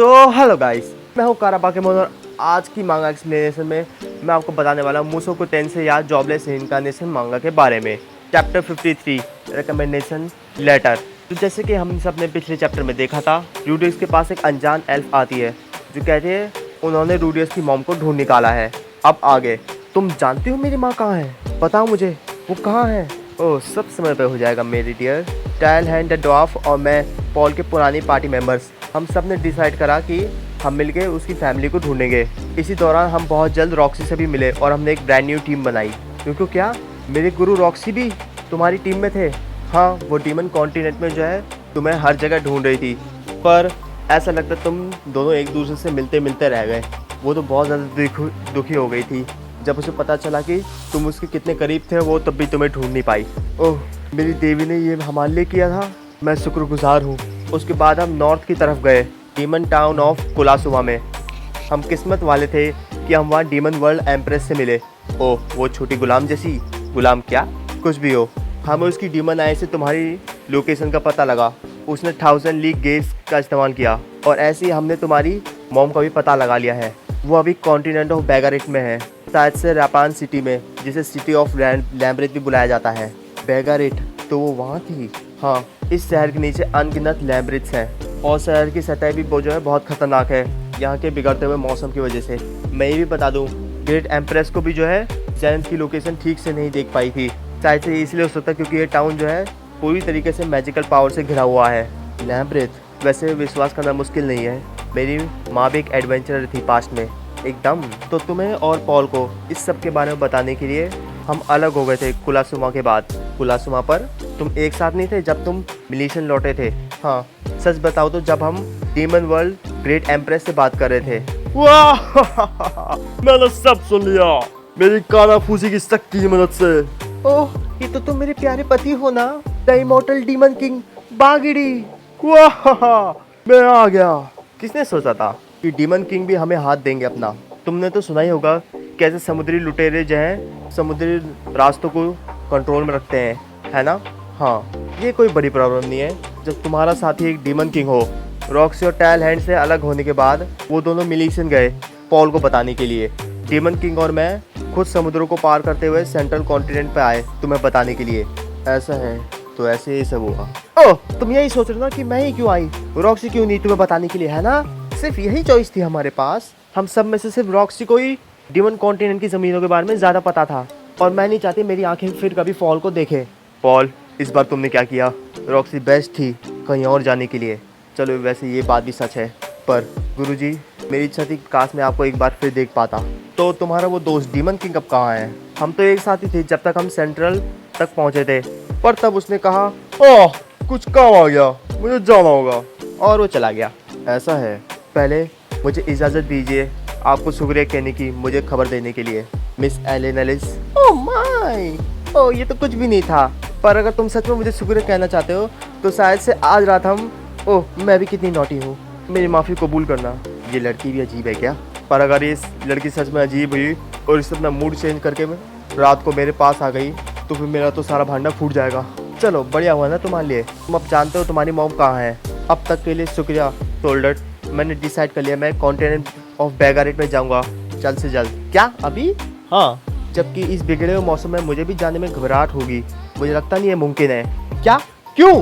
Hello guys, मैं हूँ कारा बाकेमोन और आज की मांगा एक्सप्लेनेशन में मैं आपको बताने वाला हूँ मुसोको टेंसेई या जॉबलेस रिइंकार्नेशन मांगा के बारे में। Chapter 53 recommendation letter. तो जैसे कि हम सब ने पिछले चैप्टर में देखा था, रूडियस के पास एक अनजान एल्फ आती है जो कहती है उन्होंने रूडियस की मॉम को ढूंढ निकाला है। अब आगे, तुम जानती हो मेरी माँ कहाँ है? बताओ मुझे, वो कहाँ है? ओह, सब समय पे हो जाएगा मेरी डियर। टायल हैंड द ड्वार्फ और मैं पॉल के पुरानी पार्टी मेंबर्स, हम सब ने डिसाइड करा कि हम मिलके उसकी फैमिली को ढूंढेंगे। इसी दौरान हम बहुत जल्द रॉक्सी से भी मिले और हमने एक ब्रांड न्यू टीम बनाई। क्योंकि क्या मेरे गुरु रॉक्सी भी तुम्हारी टीम में थे? हाँ, वो डीमन कॉन्टिनेंट में जो है तुम्हें हर जगह ढूंढ रही थी, पर ऐसा लगता तुम दोनों एक दूसरे से मिलते मिलते रह गए। वो तो बहुत ज़्यादा दुखी हो गई थी जब उसे पता चला कि तुम उसके कितने करीब थे, वो तब भी तुम्हें ढूंढ नहीं पाई। ओह, मेरी देवी ने ये हमारे लिए किया था, मैं शुक्रगुजार हूँ। उसके बाद हम नॉर्थ की तरफ गए, डीमन टाउन ऑफ कुलासुमा में। हम किस्मत वाले थे कि हम वहाँ डीमन वर्ल्ड एम्प्रेस से मिले। ओह, वो छोटी गुलाम जैसी, गुलाम क्या कुछ भी हो। हमें उसकी डीमन आई से तुम्हारी लोकेशन का पता लगा। उसने 1000 लीग गेट्स का इस्तेमाल किया और ऐसे ही हमने तुम्हारी मॉम का भी पता लगा लिया है। वो अभी कॉन्टिनेंट ऑफ बेगारिट में है, शायद से जापान सिटी में, जिसे सिटी ऑफ लैम्ब्रेथ भी बुलाया जाता है। बेगारिट तो वो वहाँ थी। हाँ, इस शहर के नीचे अनगिनत लैम्ब्रेथ्स हैं और शहर की सतह भी जो है बहुत खतरनाक है यहाँ के बिगड़ते हुए मौसम की वजह से। मैं ये भी बता दूँ, ग्रेट एम्प्रेस को भी जो है जेनिथ की लोकेशन ठीक से नहीं देख पाई थी। शायद से इसलिए हो सकता है क्योंकि ये टाउन जो है पूरी तरीके से मैजिकल पावर से घिरा हुआ है। लैम्ब्रेथ, वैसे विश्वास करना मुश्किल नहीं है, मेरी माँ भी एक एडवेंचरर थी पास्ट में एकदम। तो तुम्हें और पॉल को इस सब के बारे में बताने के लिए हम अलग हो गए थे कुलासुमा के बाद। कुलासुमा पर तुम एक साथ नहीं थे जब तुम मिलीशन लौटे थे? हाँ, सच बताओ तो जब हम डीमन वर्ल्ड ग्रेट एम्प्रेस से बात कर रहे थे। वाह मैंने सब सुन लिया मेरी कानाफूसी की शक्ति की मदद से। ओह, ये तो तुम मेरे प्यारे पति हो ना, द इमॉर्टल डीमन किंग बागिड़ी। वाह मैं आ गया। किसने सोचा था कि डीमन किंग भी हमें हाथ देंगे अपना? तुमने तो सुना ही होगा कैसे समुद्री लुटेरे जो हैं समुद्री रास्तों को कंट्रोल में रखते हैं, है ना? हाँ, ये कोई बड़ी प्रॉब्लम नहीं है जब तुम्हारा साथी एक डीमन किंग हो। रॉक्सी और टायल हैंड से अलग होने के बाद वो दोनों मिलीशन गए पॉल को बताने के लिए। डीमन किंग और मैं खुद समुद्रों को पार करते हुए सेंट्रल कॉन्टिनेंट पे आए तुम्हें बताने के लिए। ऐसा है, तो ऐसे ही सब हुआ। ओह, तुम यही सोच रहे हो ना कि मैं ही क्यों आई, रॉक्सी क्यों नहीं तुम्हें बताने के लिए, है ना? सिर्फ यही चॉइस थी हमारे पास। हम सब में से सिर्फ रॉक्सी को ही डीमन कॉन्टिनेंट की ज़मीनों के बारे में ज़्यादा पता था और मैं नहीं चाहती मेरी आंखें फिर कभी पॉल को देखे। पॉल, इस बार तुमने क्या किया? रॉक्सी बेस्ट थी कहीं और जाने के लिए। चलो, वैसे ये बात भी सच है, पर गुरुजी मेरी इच्छा थी काश मैं आपको एक बार फिर देख पाता। तो तुम्हारा वो दोस्त डीमन किंग अब कहाँ है? हम तो एक साथ ही थे जब तक हम सेंट्रल तक पहुँचे थे, पर तब उसने कहा ओह, कुछ काम आ गया, मुझे जाना होगा, और वो चला गया। ऐसा है, पहले मुझे इजाज़त दीजिए आपको शुक्रिया कहने की, मुझे खबर देने के लिए, Miss Ellen Ellis. Oh my, oh, ये तो कुछ भी नहीं था, पर अगर तुम सच में मुझे शुक्रिया कहना चाहते हो तो शायद से आज रात हम, ओह, मैं भी कितनी नॉटी हूँ, मेरी माफ़ी कबूल करना। ये लड़की भी अजीब है क्या? पर अगर ये लड़की सच में अजीब हुई और इससे अपना मूड चेंज करके रात को मेरे पास आ गई तो फिर मेरा तो सारा भांडा फूट जाएगा। चलो, बढ़िया हुआ ना तुम्हारे लिए, तुम अब जानते हो तुम्हारी मॉम कहाँ है। अब तक के लिए शुक्रिया सोल्डर। मैंने डिसाइड कर लिया मैं कॉन्टिनेंट ऑफ बेगारिट में जाऊँगा जल्द से जल्द। क्या अभी? हाँ, जबकि इस बिगड़े हुए मौसम में मुझे भी जाने में घबराहट होगी, मुझे लगता नहीं है मुमकिन है। क्या? क्यों?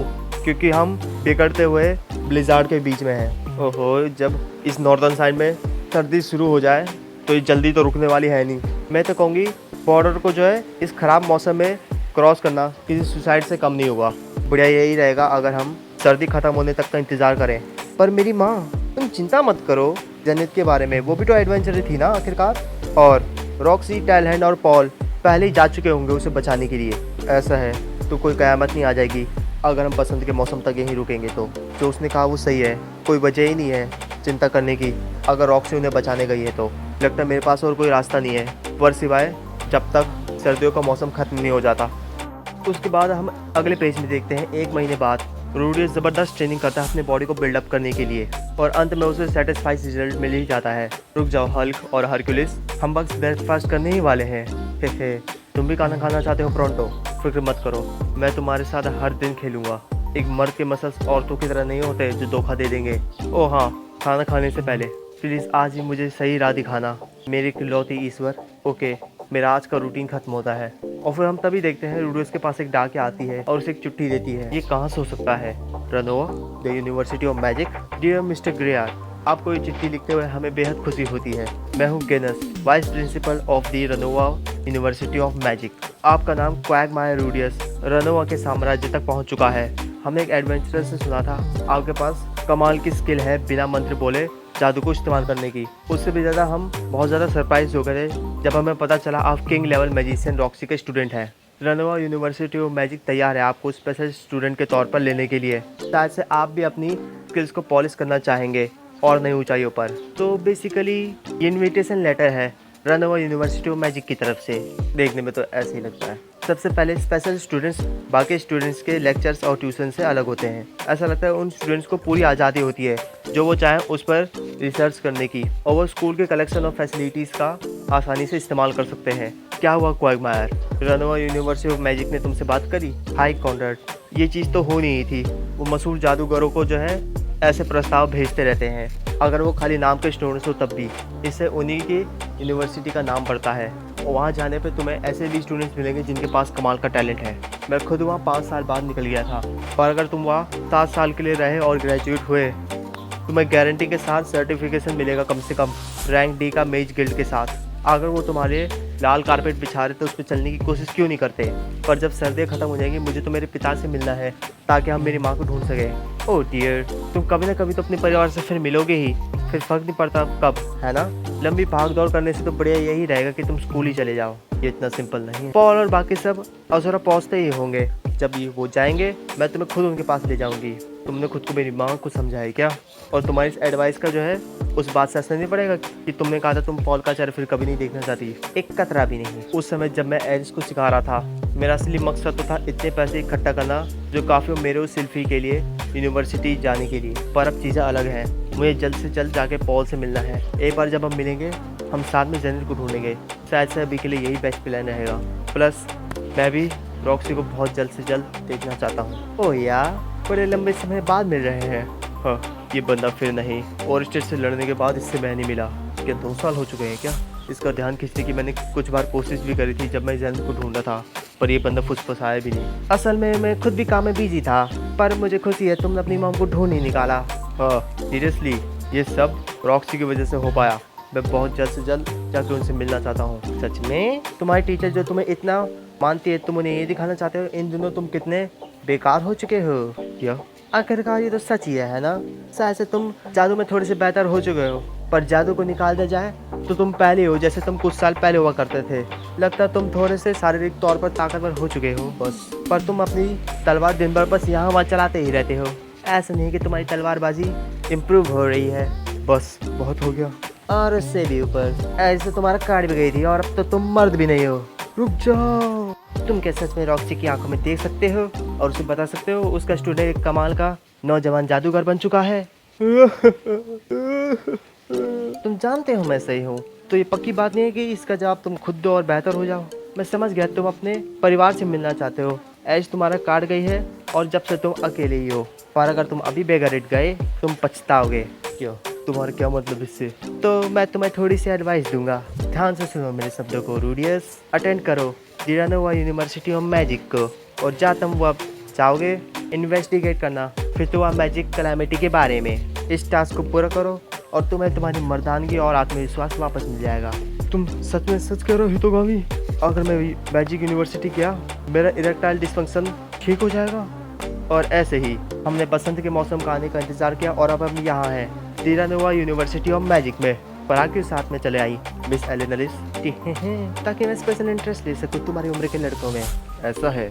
क्योंकि हम बिगड़ते हुए ब्लिज़ार्ड के बीच में हैं। ओहो, जब इस नॉर्दर्न साइड में सर्दी शुरू हो जाए तो ये जल्दी तो रुकने वाली है नहीं। मैं तो कहूँगी बॉर्डर को जो है इस ख़राब मौसम में क्रॉस करना किसी सुसाइड से कम नहीं होगा। बढ़िया यही रहेगा अगर हम सर्दी ख़त्म होने तक का इंतज़ार करें। पर मेरी माँ, तुम चिंता मत करो जेनिथ के बारे में, वो भी तो एडवेंचर थी ना आखिरकार। और रॉक्सी, टायल हैंड और पॉल पहले ही जा चुके होंगे उसे बचाने के लिए। ऐसा है तो कोई क़यामत नहीं आ जाएगी अगर हम बसंत के मौसम तक यहीं रुकेंगे तो। जो उसने कहा वो सही है, कोई वजह ही नहीं है चिंता करने की अगर रॉक्सी उन्हें बचाने गई है तो। लगता है मेरे पास और कोई रास्ता नहीं है पर सिवाय जब तक सर्दियों का मौसम ख़त्म नहीं हो जाता। उसके बाद हम अगले पेज में देखते हैं 1 महीने बाद रूडियस ज़बरदस्त ट्रेनिंग करता है अपने बॉडी को बिल्डअप करने के लिए और अंत में उसे सेटिस्फाइड रिजल्ट मिल ही जाता है। रुक जाओ हल्क और हरक्यूलिस, हम बस ब्रेकफास्ट करने ही वाले हैं। हे, तुम भी खाना खाना चाहते हो प्रोंटो? फिक्र मत करो, मैं तुम्हारे साथ हर दिन खेलूँगा। एक मर्द के मसल्स औरतों की तरह नहीं होते जो धोखा दे देंगे। ओह हाँ, खाना खाने से पहले प्लीज़ आज ही मुझे सही राह दिखाना, मेरे इकलौते ईश्वर। ओके, मेरा आज का रूटीन खत्म होता है और फिर हम तभी देखते हैं रूडियस के पास एक डाकिया आती है और उसे एक चिट्ठी देती है। ये कहाँ से हो सकता है? Ranova, the university of magic. Dear mister Grayer, आपको ये चिट्ठी लिखते हुए हमें बेहद खुशी होती है। मैं हूँ Gaines, vice principal of the Ranova university of magic. आपका नाम क्वैगमायर रूडियस रनोवा के साम्राज्य तक पहुँच चुका है। हमने एक एडवेंचरर से सुना था आपके पास कमाल की स्किल है बिना मंत्र बोले जादू को इस्तेमाल करने की। उससे भी ज़्यादा हम बहुत ज़्यादा सरप्राइज हो गए जब हमें पता चला आप किंग लेवल मैजिशियन रॉक्सी के स्टूडेंट हैं। रनोवा यूनिवर्सिटी ऑफ मैजिक तैयार है आपको स्पेशल स्टूडेंट के तौर पर लेने के लिए। शायद से आप भी अपनी स्किल्स को पॉलिश करना चाहेंगे और नई ऊंचाइयों पर। तो बेसिकली ये इन्विटेशन लेटर है रनोवा यूनिवर्सिटी ऑफ मैजिक की तरफ से। देखने में तो ऐसे ही लगता है। सबसे पहले स्पेशल स्टूडेंट्स बाकी स्टूडेंट्स के लेक्चर्स और ट्यूशन से अलग होते हैं। ऐसा लगता है उन स्टूडेंट्स को पूरी आज़ादी होती है जो वो चाहें उस पर रिसर्च करने की, और वो स्कूल के कलेक्शन ऑफ फैसिलिटीज़ का आसानी से इस्तेमाल कर सकते हैं। क्या हुआ क्वैगमायर, रनोवा यूनिवर्सिटी ऑफ मैजिक ने तुमसे बात करी? हाई कॉन्डर्ट, ये चीज़ तो हो नहीं थी। वो मशहूर जादूगरों को जो है ऐसे प्रस्ताव भेजते रहते हैं, अगर वो खाली नाम के स्टूडेंट्स हो तब भी। इससे उन्हीं की यूनिवर्सिटी का नाम बढ़ता है और वहाँ जाने पे तुम्हें ऐसे भी स्टूडेंट्स मिलेंगे जिनके पास कमाल का टैलेंट है। मैं खुद वहाँ 5 साल बाद निकल गया था, और अगर तुम वहाँ 7 साल के लिए रहे और ग्रेजुएट हुए तुम्हें गारंटी के साथ सर्टिफिकेशन मिलेगा, कम से कम रैंक डी का मेज गिल्ड के साथ। अगर वो तुम्हारे लाल कारपेट बिछा रहे तो उस पर चलने की कोशिश क्यों नहीं करते? पर जब सर्दियाँ ख़त्म हो जाएंगी मुझे तो मेरे पिता से मिलना है ताकि हम मेरी माँ को ढूंढ सकें। ओह डियर, तुम कभी ना कभी तो अपने परिवार से फिर मिलोगे ही, फिर फ़र्क नहीं पड़ता कब, है ना? लंबी भाग दौड़ करने से तो बढ़िया यही रहेगा कि तुम स्कूल ही चले जाओ। ये इतना सिंपल नहीं है। पॉल और बाकी सब अजरा पहुँचते ही होंगे। जब ये वो जाएंगे मैं तुम्हें खुद उनके पास ले जाऊंगी। तुमने खुद को मेरी माँ को समझा है क्या? और तुम्हारी इस एडवाइस का जो है उस बात से असर नहीं पड़ेगा कि तुमने कहा था तुम पॉल का चेहरा फिर कभी नहीं देखना चाहती? एक कतरा भी नहीं। उस समय जब मैं एलिस को सिखा रहा था मेरा असली मकसद तो था इतने पैसे इकट्ठा करना जो काफ़ी हो मेरे उस सिल्फी के लिए यूनिवर्सिटी जाने के लिए। पर अब चीज़ें अलग हैं। मुझे जल्द से जल्द जाके पॉल से मिलना है। एक बार जब हम मिलेंगे हम साथ में जेनिथ को ढूंढेंगे। शायद से अभी के लिए यही बेस्ट प्लान रहेगा। प्लस मैं भी रॉक्सी को बहुत जल्द से जल्द देखना चाहता हूँ। ओह यार, बड़े लंबे समय बाद मिल रहे हैं। हाँ, ये बंदा फिर नहीं। और स्टेट से लड़ने के बाद इससे मैं नहीं मिला। क्या 2 साल हो चुके हैं क्या? इसका ध्यान खींचने की मैंने कुछ बार कोशिश भी करी थी जब मैं जेनिथ को ढूंढा था, पर ये बंदा फुसफुसाया भी नहीं। असल में मैं खुद भी काम में बिजी था, पर मुझे खुशी है तुमने अपनी मॉम को ढूंढ ही निकाला। हाँ सीरियसली, ये सब रॉक्सी की वजह से हो पाया। मैं बहुत जल्द से जल्द जाकर उनसे मिलना चाहता हूँ। सच में तुम्हारी टीचर जो तुम्हें इतना मानती है, तुम उन्हें ये दिखाना चाहते हो इन दिनों तुम कितने बेकार हो चुके हो क्या? आखिरकार ये तो सच ही है ना? शायद से तुम जादू में थोड़े से बेहतर हो चुके हो, पर जादू को निकाल दिया जाए तो तुम पहले हो जैसे तुम कुछ साल पहले हुआ करते थे। लगता तुम थोड़े से शारीरिक तौर पर ताकतवर हो चुके हो बस, पर तुम अपनी तलवार दिन भर बस यहाँ वहाँ चलाते ही रहते हो। ऐसा नहीं कि तुम्हारी तलवारबाजी इम्प्रूव हो रही है। बस बहुत हो गया। और उससे भी ऊपर ऐसे तुम्हारा कार्ड भी गई थी और अब तो तुम मर्द भी नहीं हो। रुक जाओ, तुम क्या सच में रॉक्सी की आंखों में देख सकते हो और उसे बता सकते हो उसका स्टूडेंट एक कमाल का नौजवान जादूगर बन चुका है? तुम जानते हो मैं सही हूँ, तो ये पक्की बात नहीं है कि इसका जवाब तुम खुद दो और बेहतर हो जाओ। मैं समझ गया तुम अपने परिवार से मिलना चाहते हो। ऐश तुम्हारा कार्ड गई है और जब से तुम अकेले ही हो, पर अगर तुम अभी बेगरेट गए तुम पछताओगे। क्यों? तुम्हारा क्या मतलब इससे? तो मैं तुम्हें थोड़ी सी एडवाइस दूंगा, ध्यान से सुनो मेरे शब्दों को। रूडियस, अटेंड करो रनोवा यूनिवर्सिटी ऑफ मैजिक को, और जहाँ तुम वो चाहोगे इन्वेस्टिगेट करना फिर तो वह मैजिक कैलामिटी के बारे में। इस टास्क को पूरा करो और तुम्हें तुम्हारी मर्दानगी और आत्मविश्वास वापस मिल जाएगा। तुम सच में सच कह रहे हो हितोगामी? अगर मैं मैजिक यूनिवर्सिटी गया मेरा इरेक्टाइल डिस्फंक्शन ठीक हो जाएगा? और ऐसे ही हमने बसंत के मौसम का आने का इंतजार किया और अब हम यहाँ हैं रनोवा यूनिवर्सिटी ऑफ मैजिक में। पराग के साथ में चले आई मिस एलेनलिस ताकि मैं स्पेशल इंटरेस्ट ले सकूँ तुम्हारी उम्र के लड़कों में। ऐसा है,